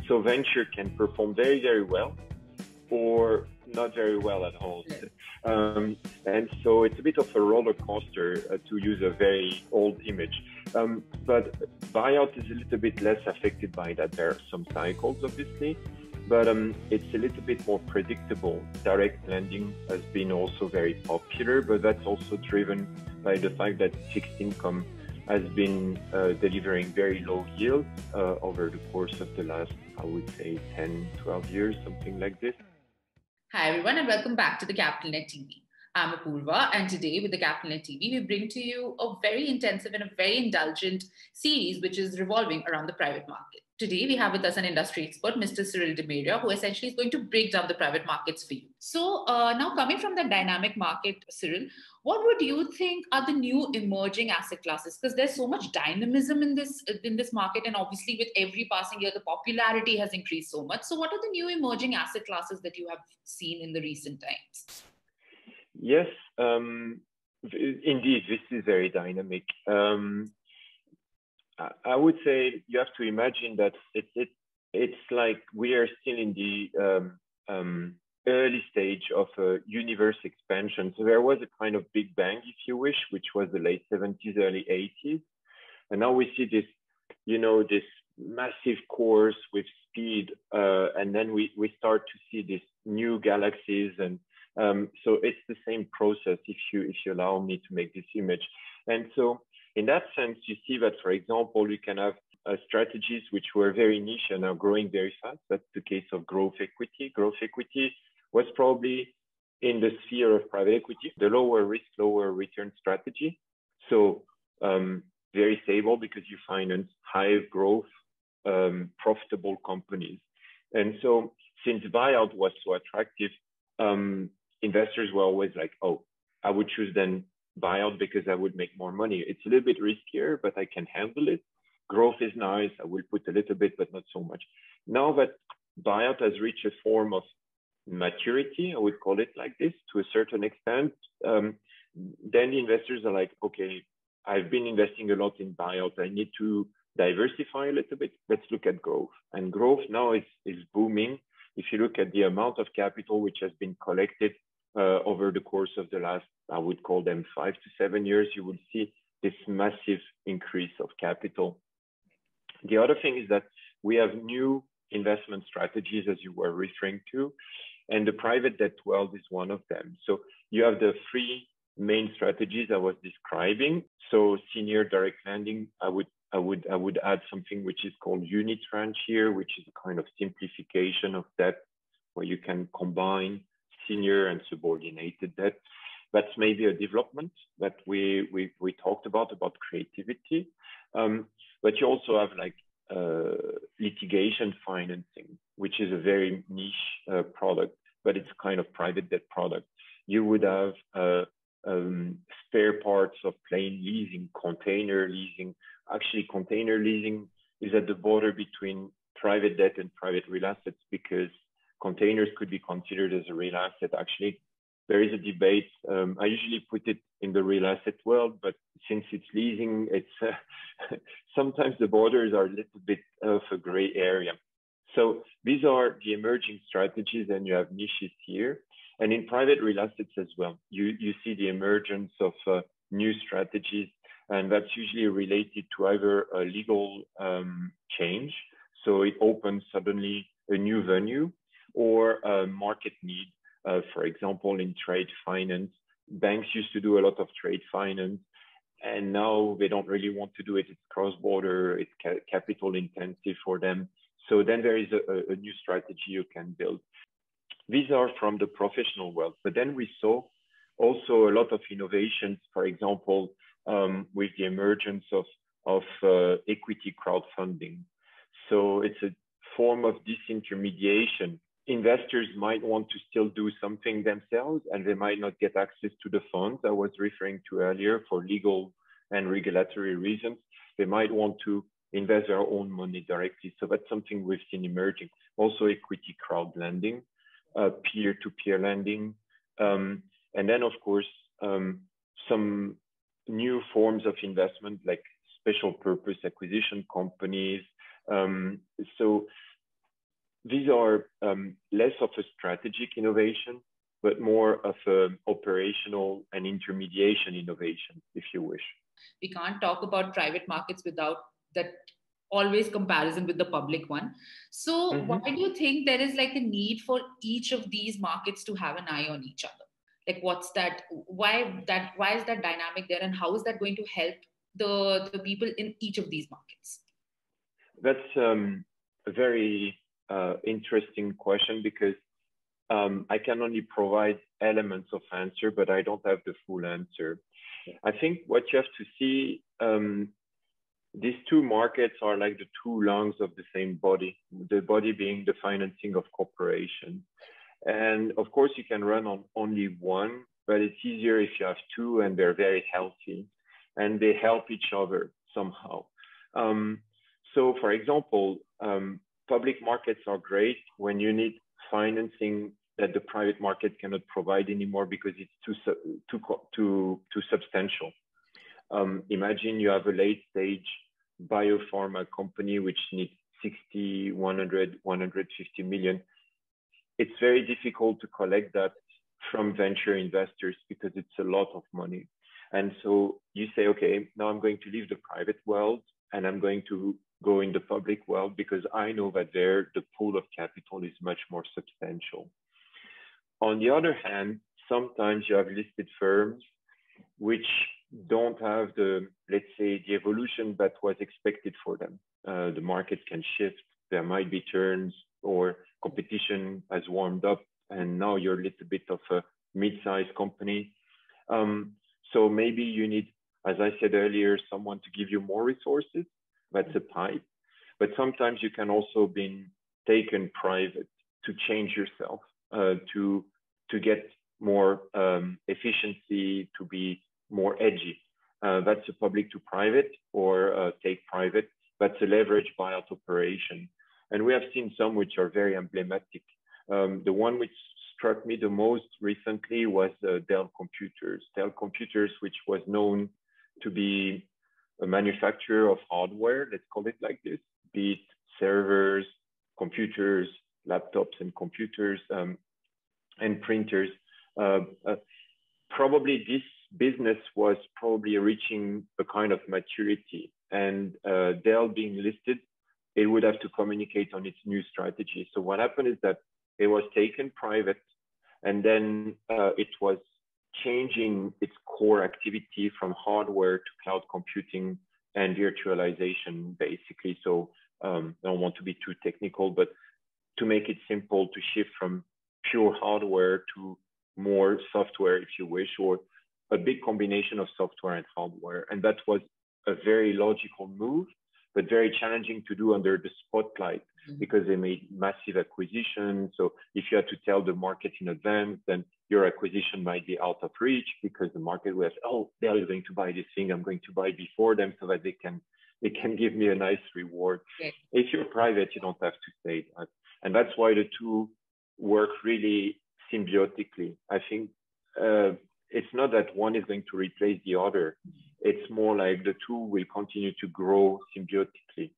So venture can perform very, very well or not very well at all. And so it's a bit of a roller coaster, to use a very old image. But buyout is a little bit less affected by that. There are some cycles, obviously, but it's a little bit more predictable. Direct lending has been also very popular, but that's also driven by the fact that fixed income has been delivering very low yields over the course of the last, I would say, 10, 12 years, something like this. Hi, everyone, and welcome back to TheCapitalNet TV. I'm Apoorva, and today with TheCapitalNet TV, we bring to you a very intensive and a very indulgent series which is revolving around the private market. Today, we have with us an industry expert, Mr. Cyril Demaria, who essentially is going to break down the private markets for you. So now coming from the dynamic market, Cyril, what would you think are the new emerging asset classes? Because there's so much dynamism in this market, and obviously with every passing year, the popularity has increased so much. So what are the new emerging asset classes that you have seen in the recent times? Yes, indeed, this is very dynamic. I would say you have to imagine that it's like we are still in the early stage of a universe expansion. So there was a kind of big bang, if you wish, which was the late 70s, early 80s. And now we see this, this massive course with speed. And then we start to see these new galaxies. And so it's the same process, if you allow me to make this image. And so in that sense, you see that, for example, you can have strategies which were very niche and are growing very fast. That's the case of growth equity. Growth equity was probably in the sphere of private equity, the lower risk, lower return strategy. So very stable because you finance high growth, profitable companies. And so since buyout was so attractive, investors were always like, oh, I would choose then buyout because I would make more money. It's a little bit riskier, but I can handle it. Growth is nice. I will put a little bit, but not so much. Now that buyout has reached a form of maturity, I would call it like this, to a certain extent, then the investors are like, okay, I've been investing a lot in buyout. I need to diversify a little bit. Let's look at growth. And growth now is booming. If you look at the amount of capital which has been collected over the course of the last, I would call them 5 to 7 years, you will see this massive increase of capital. The other thing is that we have new investment strategies, as you were referring to, and the private debt world is one of them. So you have the three main strategies I was describing. So senior direct lending, I would add something which is called unitranche here, which is a kind of simplification of debt where you can combine senior and subordinated debt. That's maybe a development that we talked about creativity. But you also have like litigation financing, which is a very niche product, but it's kind of private debt product. You would have spare parts of plane leasing, container leasing. Actually, container leasing is at the border between private debt and private real assets because containers could be considered as a real asset. Actually, there is a debate. I usually put it in the real asset world, but since it's leasing, it's sometimes the borders are a little bit of a gray area. So these are the emerging strategies, and you have niches here. And in private real assets as well, you see the emergence of new strategies, and that's usually related to either a legal change, so it opens suddenly a new venue, or a market need. For example, in trade finance, banks used to do a lot of trade finance, and now they don't really want to do it. It's cross-border, it's capital intensive for them. So then there is a new strategy you can build. These are from the professional world, but then we saw also a lot of innovations, for example, with the emergence of equity crowdfunding. So it's a form of disintermediation. Investors might want to still do something themselves, and they might not get access to the funds I was referring to earlier for legal and regulatory reasons. They might want to invest their own money directly. So that's something we've seen emerging. Also equity crowd lending, peer-to-peer lending. And then, of course, some new forms of investment like special purpose acquisition companies. So these are less of a strategic innovation, but more of an operational and intermediation innovation, if you wish. We can't talk about private markets without that always comparison with the public one. So why do you think there is like a need for each of these markets to have an eye on each other? Like what's that? Why is that dynamic there, and how is that going to help the people in each of these markets? That's a very interesting question, because I can only provide elements of answer, but I don't have the full answer. I think what you have to see, these two markets are like the two lungs of the same body, the body being the financing of corporations. And of course, you can run on only one, but it's easier if you have two and they're very healthy and they help each other somehow. So for example, public markets are great when you need financing that the private market cannot provide anymore because it's too substantial. Imagine you have a late stage biopharma company which needs 60, 100, 150 million. It's very difficult to collect that from venture investors because it's a lot of money. And so you say, okay, now I'm going to leave the private world and I'm going to go in the public world because I know that there the pool of capital is much more substantial. On the other hand, sometimes you have listed firms which don't have the, let's say, the evolution that was expected for them. The market can shift, there might be turns, or competition has warmed up, and now you're a little bit of a mid-sized company. So maybe you need, as I said earlier, someone to give you more resources. That's a pipe. But sometimes you can also be taken private to change yourself, to get more efficiency, to be more edgy. That's a public to private or take private. That's a leverage buyout operation. And we have seen some which are very emblematic. The one which struck me the most recently was Dell Computers. Dell Computers, which was known to be a manufacturer of hardware, let's call it like this, be it servers, computers, laptops and computers, and printers. Probably this business was probably reaching a kind of maturity, and Dell being listed, it would have to communicate on its new strategy. So what happened is that it was taken private, and then it was changing its core activity from hardware to cloud computing and virtualization, basically. So I don't want to be too technical, but to make it simple, to shift from pure hardware to more software, if you wish, or a big combination of software and hardware. And that was a very logical move, but very challenging to do under the spotlight because they made massive acquisitions. So if you had to tell the market in advance, then your acquisition might be out of reach because the market was, oh, they're going to buy this thing, I'm going to buy before them so that they can give me a nice reward. Okay. If you're private, you don't have to say that. And that's why the two work really symbiotically. I think it's not that one is going to replace the other. It's more like the two will continue to grow symbiotically.